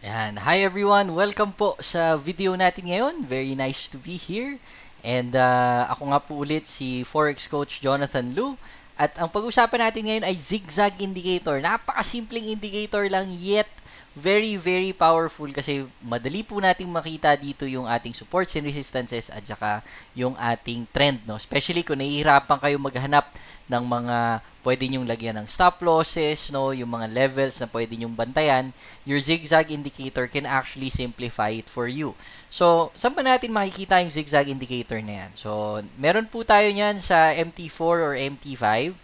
Yan. Hi everyone! Welcome po sa video natin ngayon. Very nice to be here. And ako nga po ulit si Forex Coach Jonathan Lu. At ang pag-usapan natin ngayon ay Zigzag Indicator. Napakasimpleng indicator lang yet very very powerful kasi madali po nating makita dito yung ating supports and resistances at saka yung ating trend. No? Especially kung nahihirapan kayo maghanap ng mga pwede nyong lagyan ng stop losses, no, yung mga levels na pwede nyong bantayan, your zigzag indicator can actually simplify it for you. So, saan ba natin makikita yung zigzag indicator na yan? So, meron po tayo niyan sa MT4 or MT5.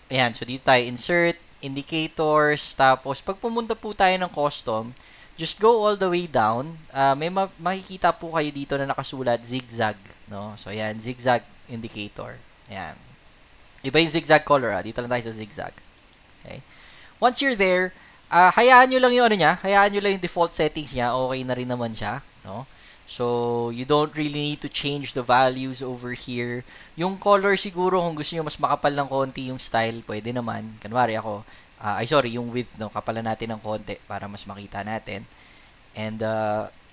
Ayan, so dito tayo insert, indicators, tapos pag pumunta po tayo ng custom, just go all the way down. May makikita po kayo dito na nakasulat zigzag, no? So, ayan, zigzag indicator. Ayan. Iba yung zigzag color, dito lang tayo sa zigzag. Okay. Once you're there, hayaan nyo lang yung ano niya, hayaan nyo lang yung default settings niya, okay na rin naman siya, no? So, you don't really need to change the values over here. Yung color siguro, kung gusto nyo mas makapal ng konti yung style, pwede naman. Kanwari ako, yung width, no? Kapalan natin ng konti para mas makita natin. And,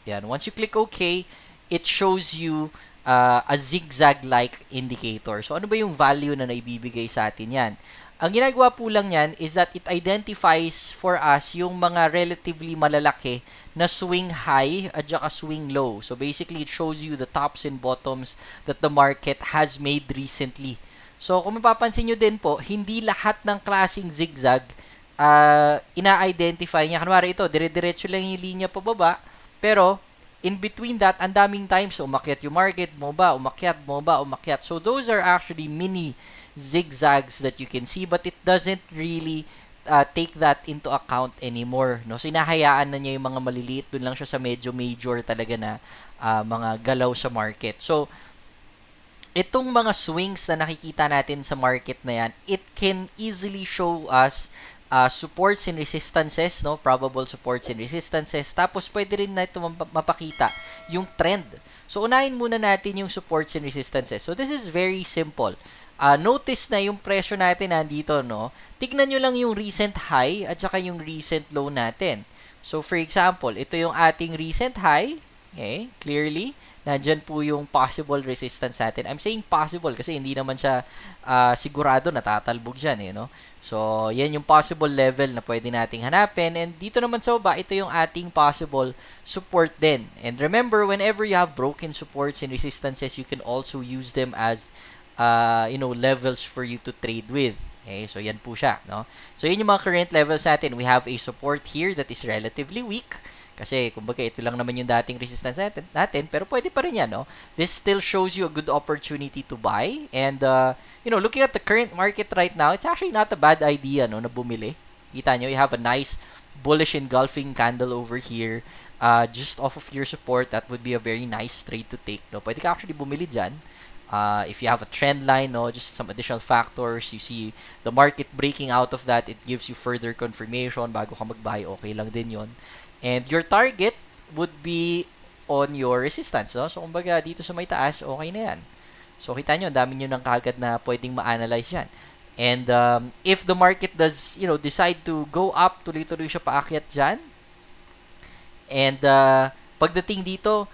yan, once you click OK, it shows you a zigzag-like indicator. So, ano ba yung value na naibibigay sa atin yan? Ang ginagawa po lang yan is that it identifies for us yung mga relatively malalaki na swing high at saka swing low. So, basically, it shows you the tops and bottoms that the market has made recently. So, kung mapapansin nyo din po, hindi lahat ng klaseng zigzag ina-identify niya. Kanwari ito, dire-diretso lang yung linya pababa, pero in between that, ang daming times umakyat yung market, umakyat. So, those are actually mini zigzags that you can see, but it doesn't really take that into account anymore. No? So, inahayaan na niya yung mga maliliit. Doon lang siya sa medyo major talaga na mga galaw sa market. So, itong mga swings na nakikita natin sa market na yan, it can easily show us supports and resistances, no? Probable supports and resistances. Tapos, pwede rin na ito mapakita yung trend. So, unahin muna natin yung supports and resistances. So, this is very simple. Notice na yung presyo natin nandito, no? Tignan nyo lang yung recent high at saka yung recent low natin. So, for example, ito yung ating recent high. Okay, clearly, nandyan po yung possible resistance natin. I'm saying possible kasi hindi naman siya sigurado natatalbog dyan, no? So, yan yung possible level na pwede nating hanapin. And dito naman sa baba, ito yung ating possible support din. And remember, whenever you have broken supports and resistances, you can also use them as levels for you to trade with. Okay, so yan po siya, no? So, yan yung mga current levels natin. We have a support here that is relatively weak. Kasi, kumbaga, ito lang naman yung dating resistance natin, pero pwede pa rin yan, no? This still shows you a good opportunity to buy. And, looking at the current market right now, it's actually not a bad idea, no, na bumili. Kita nyo, you have a nice bullish engulfing candle over here. Just off of your support, that would be a very nice trade to take, no? Pwede ka actually bumili dyan. If you have a trend line, no, just some additional factors, you see the market breaking out of that, it gives you further confirmation bago ka mag-buy, okay lang din yon. And your target would be on your resistance, no? So, kumbaga, dito sa may taas, okay na yan. So, kita nyo, ang dami nyo ng kagad na pwedeng ma-analyze yan. And if the market does, decide to go up, tuloy-tuloy siya paakyat dyan, and pagdating dito,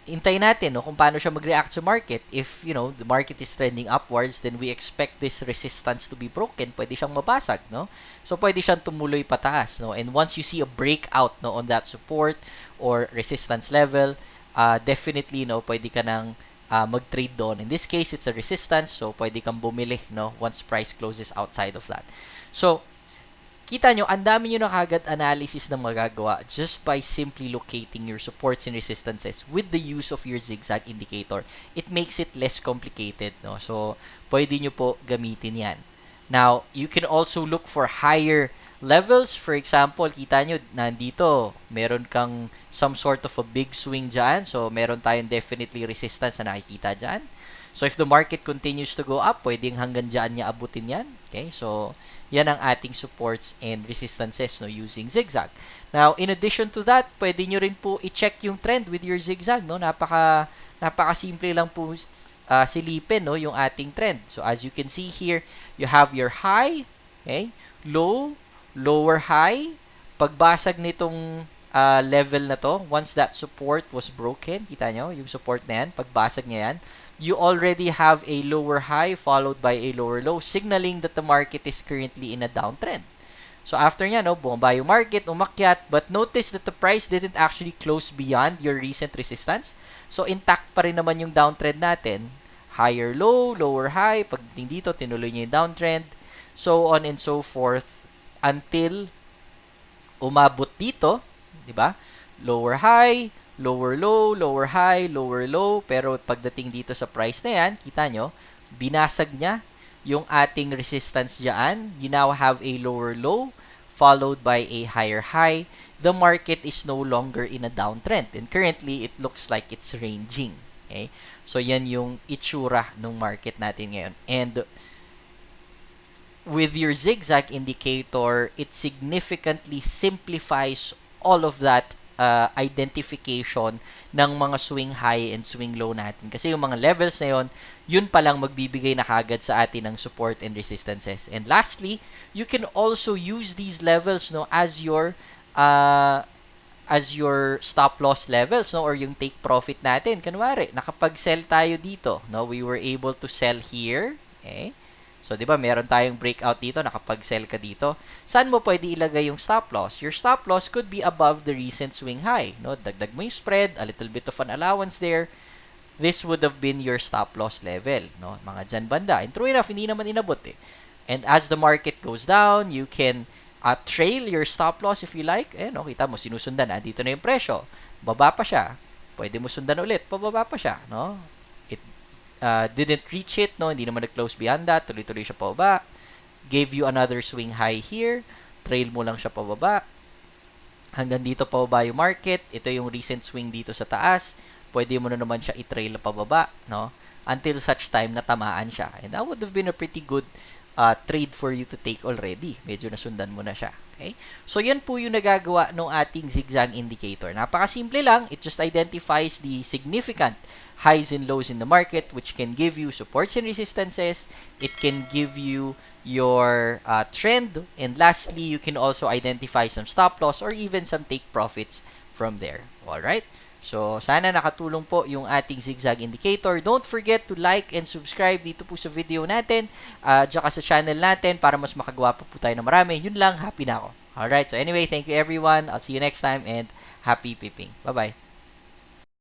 hintayin natin, no, kung paano siya mag-react sa market. If, the market is trending upwards, then we expect this resistance to be broken. Pwede siyang mabasag, no? So, pwede siyang tumuloy pataas, no? And once you see a breakout, no, on that support or resistance level, definitely, no, pwede ka nang mag-trade doon. In this case, it's a resistance, so pwede kang bumili, no, once price closes outside of that. So, kita nyo, ang dami nyo na kagad analysis na magagawa just by simply locating your supports and resistances with the use of your zigzag indicator. It makes it less complicated, no? So, pwede nyo po gamitin yan. Now, you can also look for higher levels. For example, kita nyo, nandito, meron kang some sort of a big swing dyan. So, meron tayong definitely resistance na nakikita dyan. So, if the market continues to go up, pwedeng hanggang dyan niya abutin yan. Okay, so, yan ang ating supports and resistances, no, using zigzag. Now, in addition to that, pwede nyo rin po i-check yung trend with your zigzag, no? Napaka-simple lang po silipin, no, yung ating trend. So, as you can see here, you have your high, okay, low, lower high, pagbasag nitong level na to, once that support was broken, kita nyo, yung support na yan, pagbasag niya yan, you already have a lower high followed by a lower low, signaling that the market is currently in a downtrend. So after nya, no, bumaba yung market, umakyat, but notice that the price didn't actually close beyond your recent resistance. So intact pa rin naman yung downtrend natin. Higher low, lower high, pagdating dito, tinuloy niya yung downtrend, so on and so forth, until umabot dito, di ba? Lower high, lower low, lower high, lower low, pero pagdating dito sa price na yan, kita nyo, binasag niya yung ating resistance dyan. You now have a lower low followed by a higher high. The market is no longer in a downtrend, and currently it looks like it's ranging. Okay? So yan yung itsura ng market natin ngayon. And with your zigzag indicator, it significantly simplifies all of that identification ng mga swing high and swing low natin. Kasi yung mga levels na yun pa lang magbibigay na kagad sa atin ng support and resistances. And lastly, you can also use these levels, no, as your stop loss levels, no, or yung take profit natin. Kunwari, nakapag-sell tayo dito, no, we were able to sell here, okay? So, di ba, meron tayong breakout dito, nakapag-sell ka dito. Saan mo pwede ilagay yung stop loss? Your stop loss could be above the recent swing high, no? Dagdag mo yung spread, a little bit of an allowance there. This would have been your stop loss level, no? Mga dyan banda. And true enough, hindi naman inabot eh. And as the market goes down, you can trail your stop loss if you like. Eh, no, kita mo, sinusundan. Dito na yung presyo. Baba pa siya. Pwede mo sundan ulit. Pababa pa siya, no? It didn't reach it, no? Hindi naman nag-close beyond that. Tuloy-tuloy siya pababa. Gave you another swing high here. Trail mo lang siya pababa. Hanggang dito pababa yung market. Ito yung recent swing dito sa taas. Pwede mo na naman siya i-trail pababa, no? Until such time na tamaan siya. And that would have been a pretty good trade for you to take already. Medyo nasundan mo na siya. Okay? So, yan po yung nagagawa ng ating zigzag indicator. Napakasimple lang. It just identifies the significant highs and lows in the market, which can give you supports and resistances. It can give you your trend. And lastly, you can also identify some stop loss or even some take profits from there. Alright? So, sana nakatulong po yung ating zigzag indicator. Don't forget to like and subscribe dito po sa video natin, tsaka sa channel natin para mas makagawa pa po tayo ng marami. Yun lang, happy na ako. Alright, so anyway, thank you everyone. I'll see you next time and happy pipping. Bye-bye.